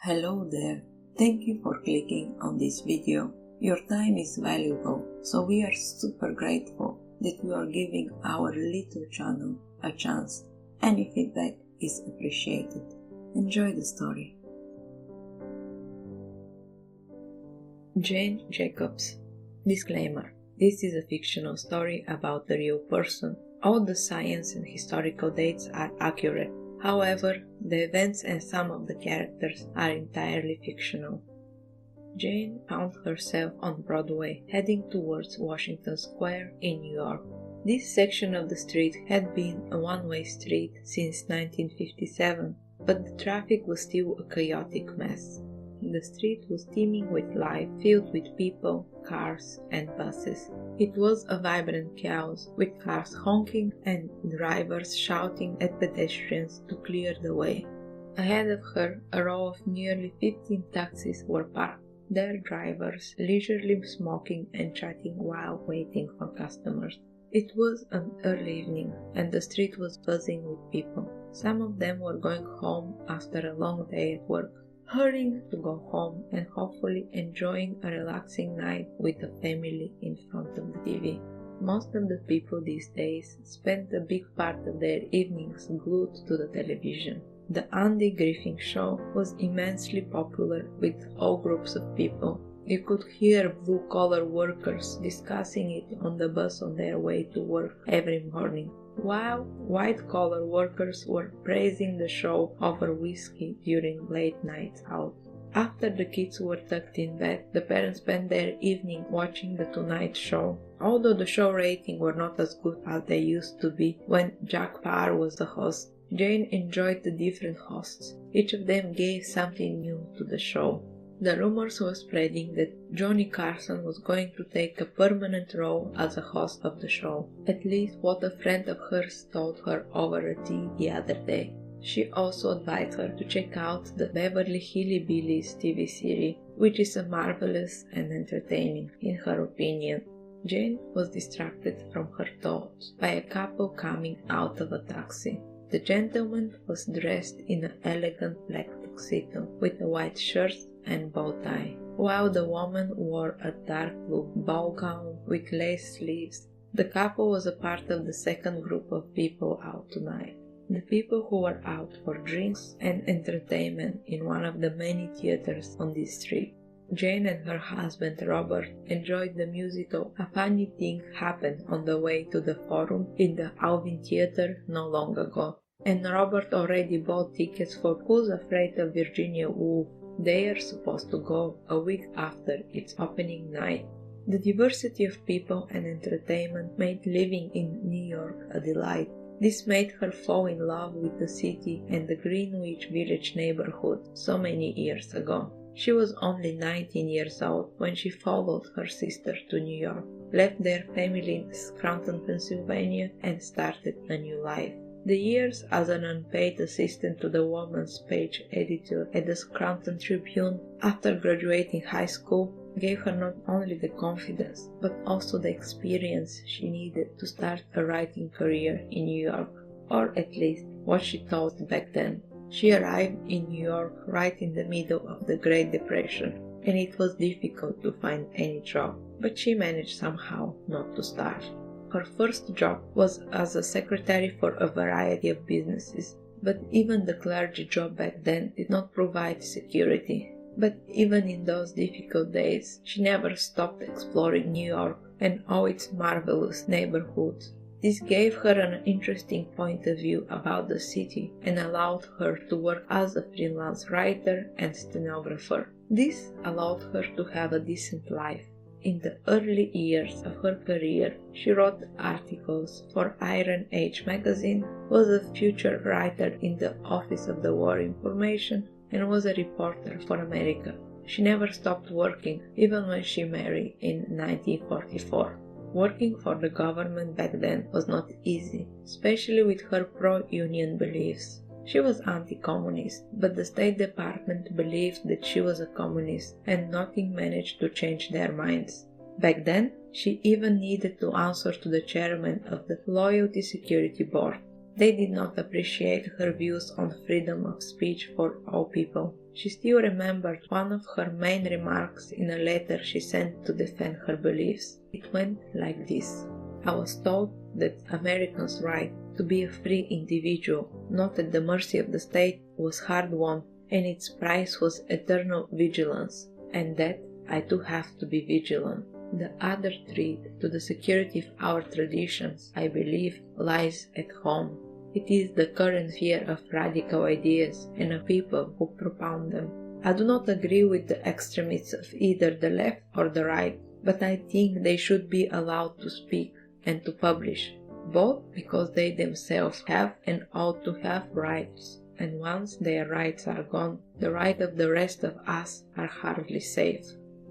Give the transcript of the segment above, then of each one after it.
Hello there, thank you for clicking on this video. Your time is valuable, so we are super grateful that you are giving our little channel a chance. Any feedback is appreciated. Enjoy the story. Jane Jacobs. Disclaimer. This is a fictional story about the real person. All the science and historical dates are accurate. However, the events and some of the characters are entirely fictional. Jane found herself on Broadway, heading towards Washington Square in New York. This section of the street had been a one-way street since 1957, but the traffic was still a chaotic mess. The street was teeming with life, filled with people, cars, and buses. It was a vibrant chaos, with cars honking and drivers shouting at pedestrians to clear the way. Ahead of her, a row of nearly 15 taxis were parked, their drivers leisurely smoking and chatting while waiting for customers. It was an early evening, and the street was buzzing with people. Some of them were going home after a long day at work, hurrying to go home and hopefully enjoying a relaxing night with the family in front of the TV. Most of the people these days spend a big part of their evenings glued to the television. The Andy Griffin Show was immensely popular with all groups of people. You could hear blue-collar workers discussing it on the bus on their way to work every morning, while white-collar workers were praising the show over whiskey during late nights out. After the kids were tucked in bed, the parents spent their evening watching the Tonight Show. Although the show ratings were not as good as they used to be when Jack Paar was the host, Jane enjoyed the different hosts. Each of them gave something new to the show. The rumors were spreading that Johnny Carson was going to take a permanent role as a host of the show, at least what a friend of hers told her over a tea the other day. She also advised her to check out the Beverly Hillbillies TV series, which is marvelous and entertaining, in her opinion. Jane was distracted from her thoughts by a couple coming out of a taxi. The gentleman was dressed in an elegant black tuxedo with a white shirt and bow tie, while the woman wore a dark blue ball gown with lace sleeves. The couple was a part of the second group of people out tonight, the people who were out for drinks and entertainment in one of the many theaters on this street. Jane and her husband Robert enjoyed the musical A Funny Thing Happened on the way to the Forum in the Alvin Theater not long ago, and Robert already bought tickets for Who's Afraid of Virginia Woolf. They are supposed to go a week after its opening night. The diversity of people and entertainment made living in New York a delight. This made her fall in love with the city and the Greenwich Village neighborhood so many years ago. She was only 19 years old when she followed her sister to New York, left their family in Scranton, Pennsylvania, and started a new life. The years as an unpaid assistant to the woman's page editor at the Scranton Tribune after graduating high school gave her not only the confidence, but also the experience she needed to start a writing career in New York, or at least what she thought back then. She arrived in New York right in the middle of the Great Depression, and it was difficult to find any job, but she managed somehow not to starve. Her first job was as a secretary for a variety of businesses, but even the clergy job back then did not provide security. But even in those difficult days, she never stopped exploring New York and all its marvelous neighborhoods. This gave her an interesting point of view about the city and allowed her to work as a freelance writer and stenographer. This allowed her to have a decent life. In the early years of her career, she wrote articles for Iron Age magazine, was a feature writer in the Office of the War Information, and was a reporter for America. She never stopped working, even when she married in 1944. Working for the government back then was not easy, especially with her pro-union beliefs. She was anti-communist, but the State Department believed that she was a communist, and nothing managed to change their minds. Back then, she even needed to answer to the chairman of the Loyalty Security Board. They did not appreciate her views on freedom of speech for all people. She still remembered one of her main remarks in a letter she sent to defend her beliefs. It went like this: "I was told that Americans' right to be a free individual, not at the mercy of the state, was hard-won, and its price was eternal vigilance, and that I too have to be vigilant. The other threat to the security of our traditions, I believe, lies at home. It is the current fear of radical ideas and of people who propound them. I do not agree with the extremists of either the left or the right, but I think they should be allowed to speak and to publish, both because they themselves have and ought to have rights, and once their rights are gone, the rights of the rest of us are hardly safe."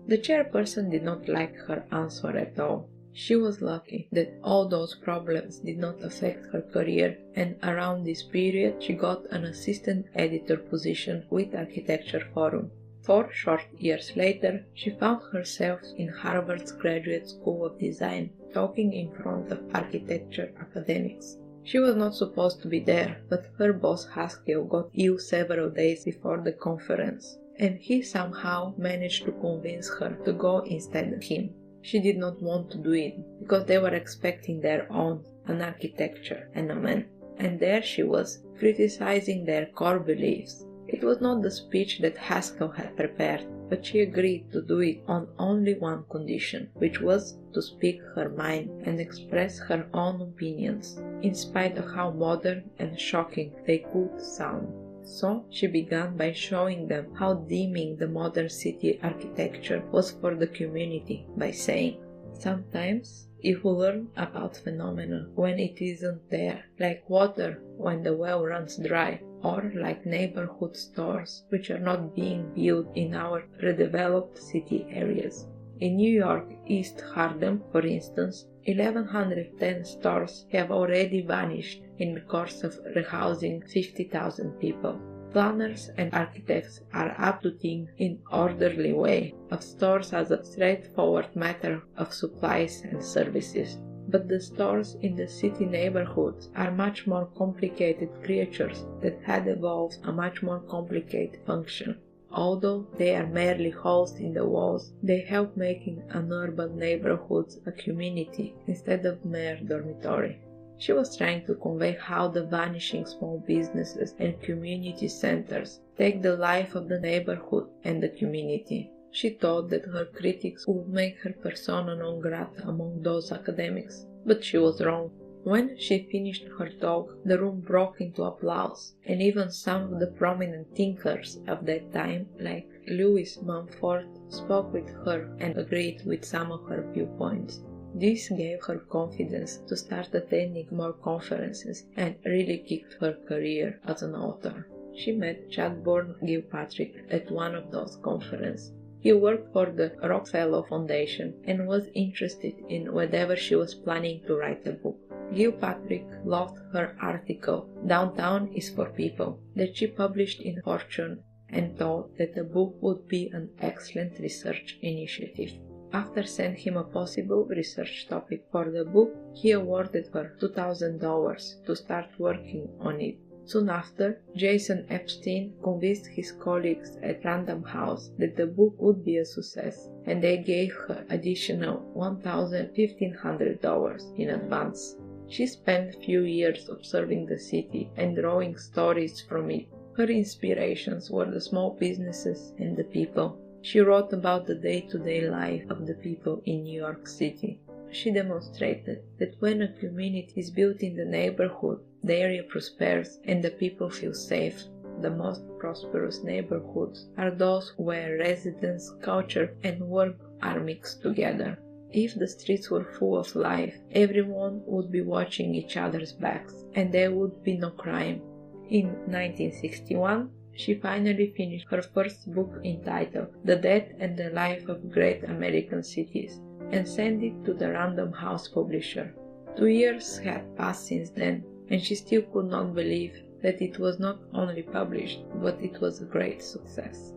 The chairperson did not like her answer at all. She was lucky that all those problems did not affect her career, and around this period she got an assistant editor position with Architecture Forum. 4 short years later, she found herself in Harvard's Graduate School of Design, talking in front of architecture academics. She was not supposed to be there, but her boss Haskell got ill several days before the conference, and he somehow managed to convince her to go instead of him. She did not want to do it, because they were expecting their own, an architecture and a man, and there she was, criticizing their core beliefs. It was not the speech that Haskell had prepared, but she agreed to do it on only one condition, which was to speak her mind and express her own opinions, in spite of how modern and shocking they could sound. So she began by showing them how deeming the modern city architecture was for the community, by saying, "Sometimes you learn about phenomena when it isn't there, like water when the well runs dry, or like neighborhood stores which are not being built in our redeveloped city areas. In New York East Harlem, for instance, 1110 stores have already vanished in the course of rehousing 50,000 people. Planners and architects are up to think in orderly way of stores as a straightforward matter of supplies and services. But the stores in the city neighborhoods are much more complicated creatures that had evolved a much more complicated function. Although they are merely holes in the walls, they help making an urban neighborhood a community instead of mere dormitory." She was trying to convey how the vanishing small businesses and community centers take the life of the neighborhood and the community. She thought that her critics would make her persona non grata among those academics, but she was wrong. When she finished her talk, the room broke into applause, and even some of the prominent thinkers of that time, like Lewis Mumford, spoke with her and agreed with some of her viewpoints. This gave her confidence to start attending more conferences and really kicked her career as an author. She met Chadbourne Gilpatrick at one of those conferences. He worked for the Rockefeller Foundation and was interested in whether she was planning to write a book. Gilpatrick loved her article, "Downtown is for People," that she published in Fortune, and thought that the book would be an excellent research initiative. After sending him a possible research topic for the book, he awarded her $2,000 to start working on it. Soon after, Jason Epstein convinced his colleagues at Random House that the book would be a success, and they gave her additional $1,500 in advance. She spent a few years observing the city and drawing stories from it. Her inspirations were the small businesses and the people. She wrote about the day-to-day life of the people in New York City. She demonstrated that when a community is built in the neighborhood, the area prospers and the people feel safe. The most prosperous neighborhoods are those where residence, culture, and work are mixed together. If the streets were full of life, everyone would be watching each other's backs, and there would be no crime. In 1961, she finally finished her first book entitled The Death and the Life of Great American Cities, and sent it to the Random House publisher. 2 years had passed since then, and she still could not believe that it was not only published, but it was a great success.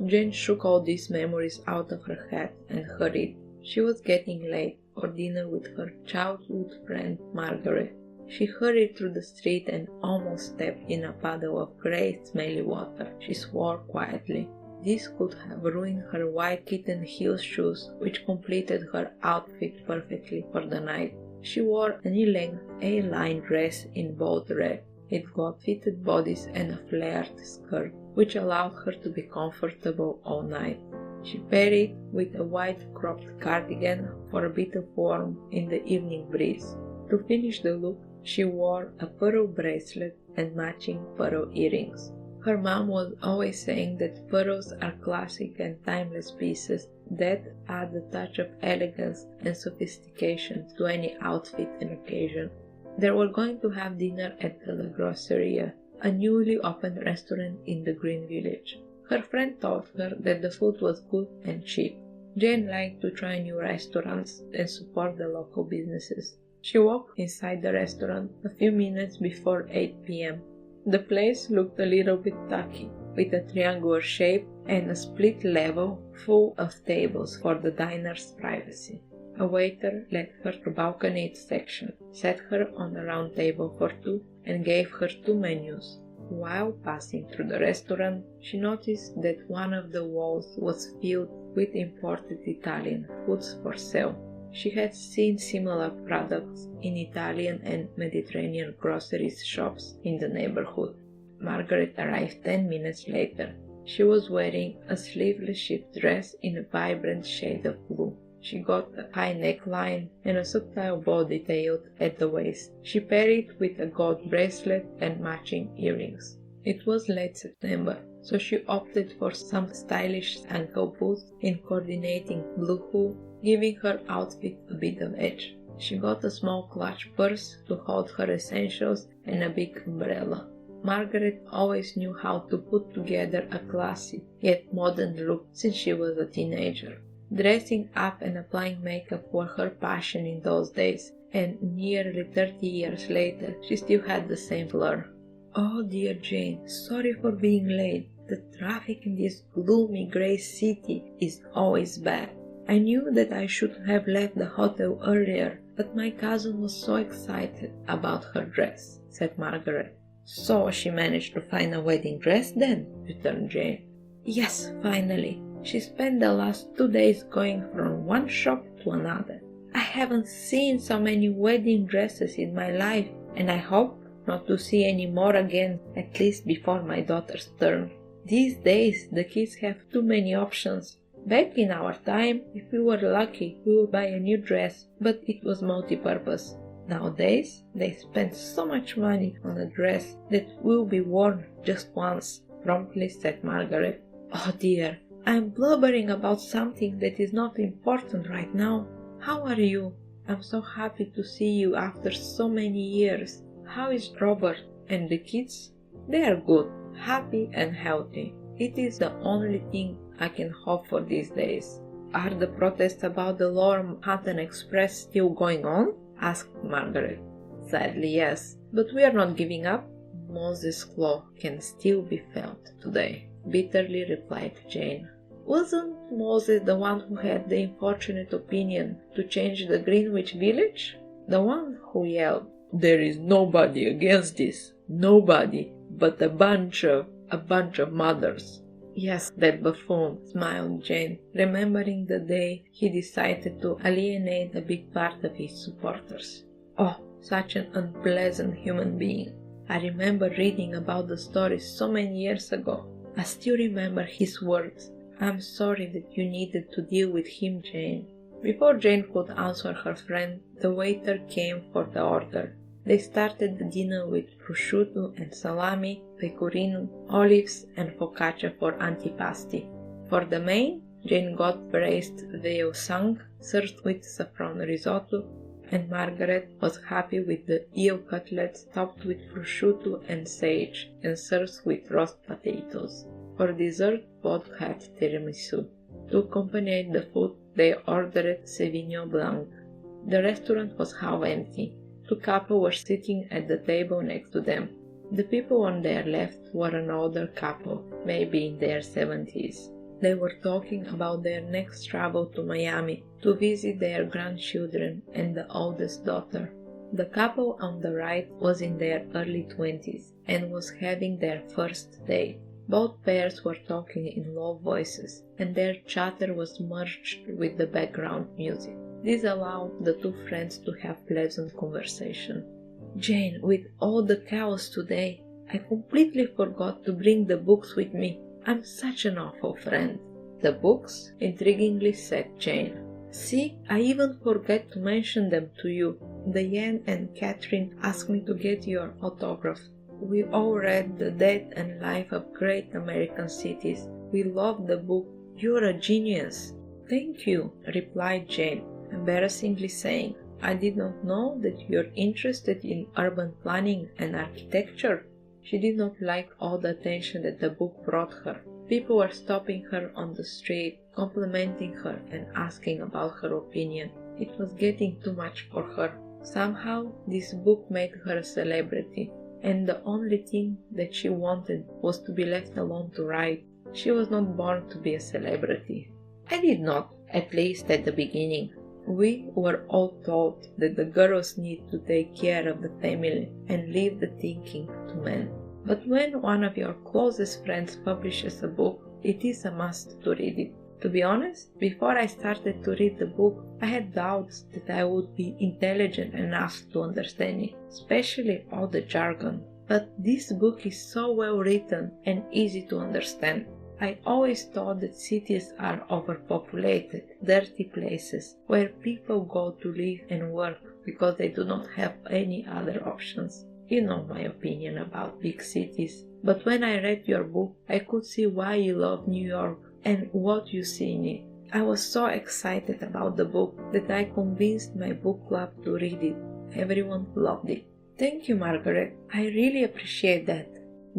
Jane shook all these memories out of her head and hurried. She was getting late for dinner with her childhood friend Margaret. She hurried through the street and almost stepped in a puddle of grey, smelly water. She swore quietly. This could have ruined her white kitten heel shoes, which completed her outfit perfectly for the night. She wore a knee-length A-line dress in bold red. It got fitted bodice and a flared skirt, which allowed her to be comfortable all night. She paired it with a white cropped cardigan for a bit of warmth in the evening breeze. To finish the look, she wore a pearl bracelet and matching pearl earrings. Her mom was always saying that pearls are classic and timeless pieces that add a touch of elegance and sophistication to any outfit and occasion. They were going to have dinner at the La Grosseria, a newly opened restaurant in the Green Village. Her friend told her that the food was good and cheap. Jane liked to try new restaurants and support the local businesses. She walked inside the restaurant a few minutes before 8 p.m. The place looked a little bit tacky, with a triangular shape and a split level full of tables for the diner's privacy. A waiter led her to balconied section, set her on a round table for two, and gave her 2 menus. While passing through the restaurant, she noticed that one of the walls was filled with imported Italian foods for sale. She had seen similar products in Italian and Mediterranean grocery shops in the neighborhood. Margaret arrived 10 minutes later. She was wearing a sleeveless shift dress in a vibrant shade of blue. She got a high neckline and a subtle bow detailed at the waist. She paired it with a gold bracelet and matching earrings. It was late September, so she opted for some stylish ankle boots in coordinating blue wool, giving her outfit a bit of edge. She got a small clutch purse to hold her essentials and a big umbrella. Margaret always knew how to put together a classy yet modern look since she was a teenager. Dressing up and applying makeup were her passion in those days, and nearly 30 years later she still had the same flair. "Oh dear Jane, sorry for being late. The traffic in this gloomy grey city is always bad. I knew that I should have left the hotel earlier, but my cousin was so excited about her dress," said Margaret. "So she managed to find a wedding dress then?" returned Jane. "Yes, finally. She spent the last 2 days going from one shop to another. I haven't seen so many wedding dresses in my life, and I hope not to see any more again, at least before my daughter's turn. These days the kids have too many options. Back in our time, if we were lucky, we would buy a new dress, but it was multi-purpose. Nowadays, they spend so much money on a dress that will be worn just once," promptly said Margaret. "Oh dear, I'm blubbering about something that is not important right now. How are you? I'm so happy to see you after so many years. How is Robert and the kids?" "They are good, happy and healthy. It is the only thing I can hope for these days." "Are the protests about the Lower Manhattan Express still going on?" asked Margaret. "Sadly, yes, but we are not giving up. Moses' claw can still be felt today," bitterly replied Jane. "Wasn't Moses the one who had the unfortunate opinion to change the Greenwich Village? The one who yelled, 'There is nobody against this, nobody but a bunch of mothers'?" "Yes, that buffoon," smiled Jane, remembering the day he decided to alienate a big part of his supporters. "Oh, such an unpleasant human being. I remember reading about the story so many years ago. I still remember his words. I'm sorry that you needed to deal with him, Jane." Before Jane could answer her friend, the waiter came for the order. They started the dinner with prosciutto and salami, pecorino, olives, and focaccia for antipasti. For the main, Jane got braised veal sang, served with saffron risotto, and Margaret was happy with the eel cutlets topped with prosciutto and sage and served with roast potatoes. For dessert, both had tiramisu. To accompany the food, they ordered Sauvignon Blanc. The restaurant was half empty. 2 couples were sitting at the table next to them. The people on their left were an older couple, maybe in their 70s. They were talking about their next travel to Miami to visit their grandchildren and the oldest daughter. The couple on the right was in their early 20s and was having their first date. Both pairs were talking in low voices, and their chatter was merged with the background music. This allowed the two friends to have pleasant conversation. "Jane, with all the chaos today, I completely forgot to bring the books with me. I'm such an awful friend." "The books?" intriguingly said Jane. "See, I even forgot to mention them to you. Diane and Catherine asked me to get your autograph. We all read The Death and Life of Great American Cities. We loved the book. You're a genius." "Thank you," replied Jane, embarrassingly saying, "I did not know that you're interested in urban planning and architecture." She did not like all the attention that the book brought her. People were stopping her on the street, complimenting her and asking about her opinion. It was getting too much for her. Somehow, this book made her a celebrity, and the only thing that she wanted was to be left alone to write. She was not born to be a celebrity. I did not, at least at the beginning. We were all taught that the girls need to take care of the family and leave the thinking to men. But when one of your closest friends publishes a book, it is a must to read it. To be honest, before I started to read the book, I had doubts that I would be intelligent enough to understand it, especially all the jargon. But this book is so well written and easy to understand. I always thought that cities are overpopulated, dirty places where people go to live and work because they do not have any other options. You know my opinion about big cities, but when I read your book, I could see why you love New York and what you see in it. I was so excited about the book that I convinced my book club to read it. Everyone loved it. Thank you, Margaret. I really appreciate that.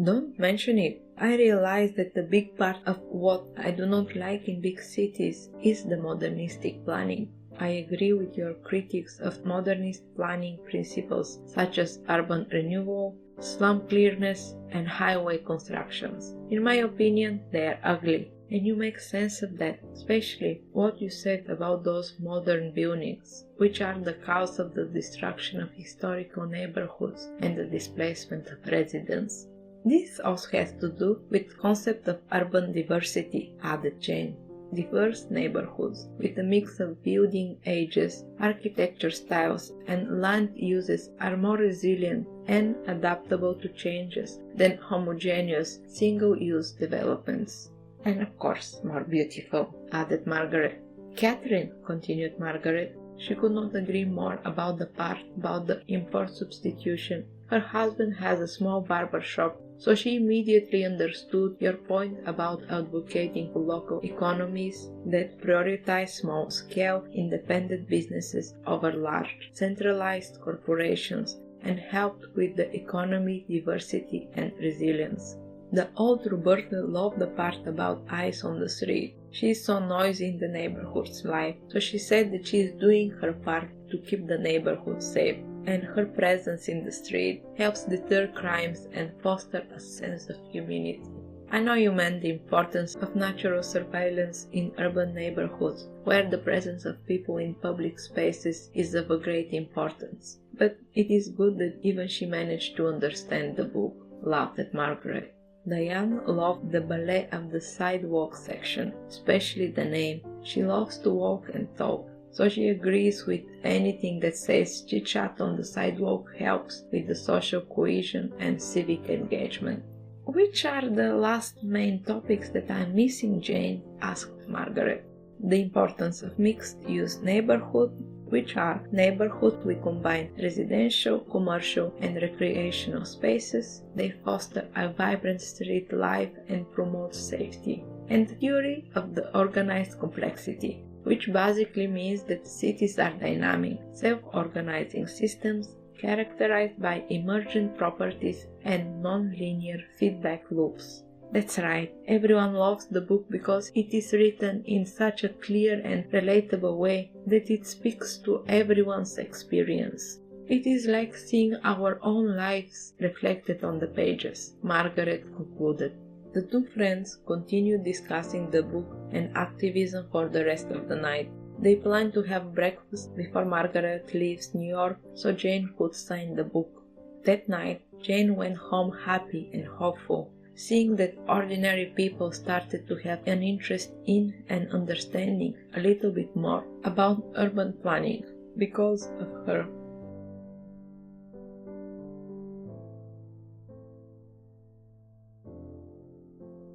Don't mention it. I realize that the big part of what I do not like in big cities is the modernistic planning. I agree with your critics of modernist planning principles such as urban renewal, slum clearness, and highway constructions. In my opinion, they are ugly, and you make sense of that, especially what you said about those modern buildings, which are the cause of the destruction of historical neighborhoods and the displacement of residents. This also has to do with the concept of urban diversity, added Jane. Diverse neighborhoods with a mix of building ages, architecture styles, and land uses are more resilient and adaptable to changes than homogeneous, single-use developments. And of course, more beautiful, added Margaret. Catherine, continued Margaret, she could not agree more about the part about the import substitution. Her husband has a small barber shop, so she immediately understood your point about advocating for local economies that prioritize small-scale, independent businesses over large, centralized corporations and helped with the economy, diversity and resilience. The old Roberta loved the part about eyes on the street. She is so noisy in the neighborhood's life, so she said that she is doing her part to keep the neighborhood safe, and her presence in the street helps deter crimes and foster a sense of community. I know you meant the importance of natural surveillance in urban neighborhoods, where the presence of people in public spaces is of a great importance. But it is good that even she managed to understand the book, laughed at Margaret. Diane loved the ballet of the sidewalk section, especially the name. She loves to walk and talk, so she agrees with anything that says chit-chat on the sidewalk helps with the social cohesion and civic engagement. Which are the last main topics that I'm missing, Jane? Asked Margaret. The importance of mixed-use neighborhood, which are neighborhoods we combine residential, commercial and recreational spaces. They foster a vibrant street life and promote safety. And the theory of the organized complexity, which basically means that cities are dynamic, self-organizing systems characterized by emergent properties and non-linear feedback loops. That's right, everyone loves the book because it is written in such a clear and relatable way that it speaks to everyone's experience. It is like seeing our own lives reflected on the pages, Margaret concluded. The two friends continued discussing the book and activism for the rest of the night. They planned to have breakfast before Margaret leaves New York so Jane could sign the book. That night, Jane went home happy and hopeful, seeing that ordinary people started to have an interest in and understanding a little bit more about urban planning because of her.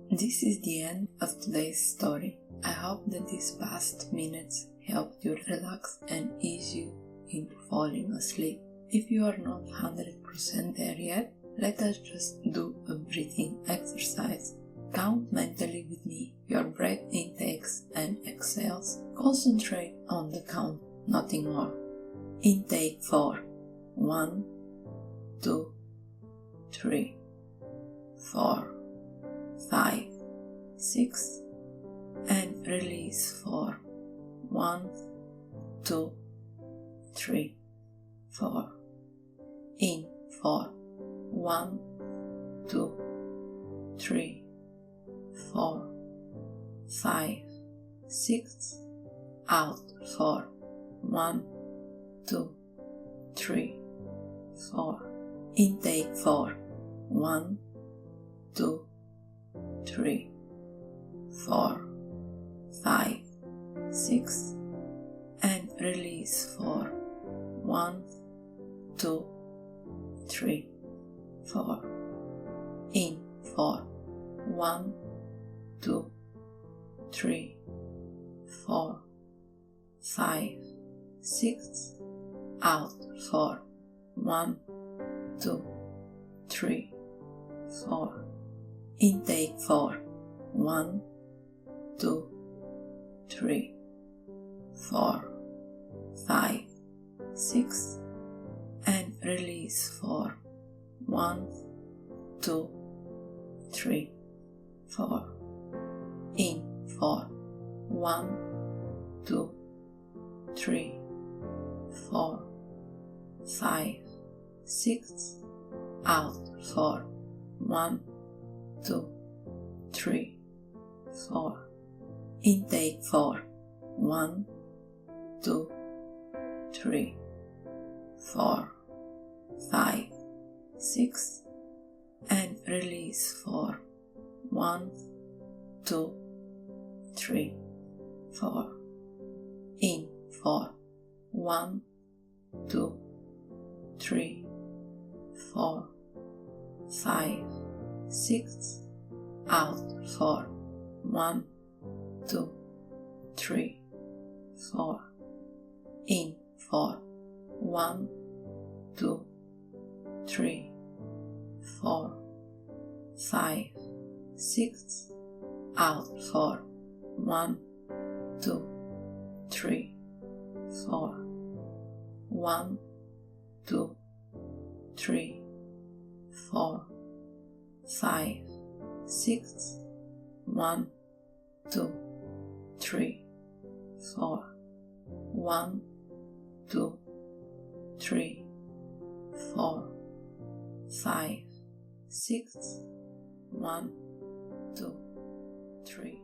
This is the end of today's story. I hope that these past minutes helped you relax and ease you into falling asleep. If you are not 100% there yet, let us just do a breathing exercise. Count mentally with me your breath intakes and exhales. Concentrate on the count, nothing more. Intake 4. 1, 2, 3, 4, 5, 6, and release 4. 1, 2, 3, 4. In 4. 1, 2, 3, 4, 5, 6. Out 4. 1, 2, 3, 4. Intake 4. 1, 2, 3, 4, 5, 6, and release 4. 1, 2, 3, 4. In 4. 1, 2, 3, 4, 5, 6. Out 4. 1, 2, 3, 4. Intake 4. 1, 2, 3, 4, 5, 6, and release 4. 1, 2, 3, 4. In 4. 1, 2, 3, 4, 5, 6. Out 4. 1, 2, 3, 4. Intake 4. 1, 2, 3, 4, 5, 6, and release 4. 1, 2, 3, 4. In 4. 1, 2, 3, 4, 5, 6. Out 4. 1, 2, 3, 4. In 4. 1, 2, 3, 4, 5, 6. Out 4. 1, 2, 3, 4. 1, 2, 3, 4, 5, 6. 1, 2, 3, 4. 1, 2, 3, 4, 5, 6. 1, 2, 3.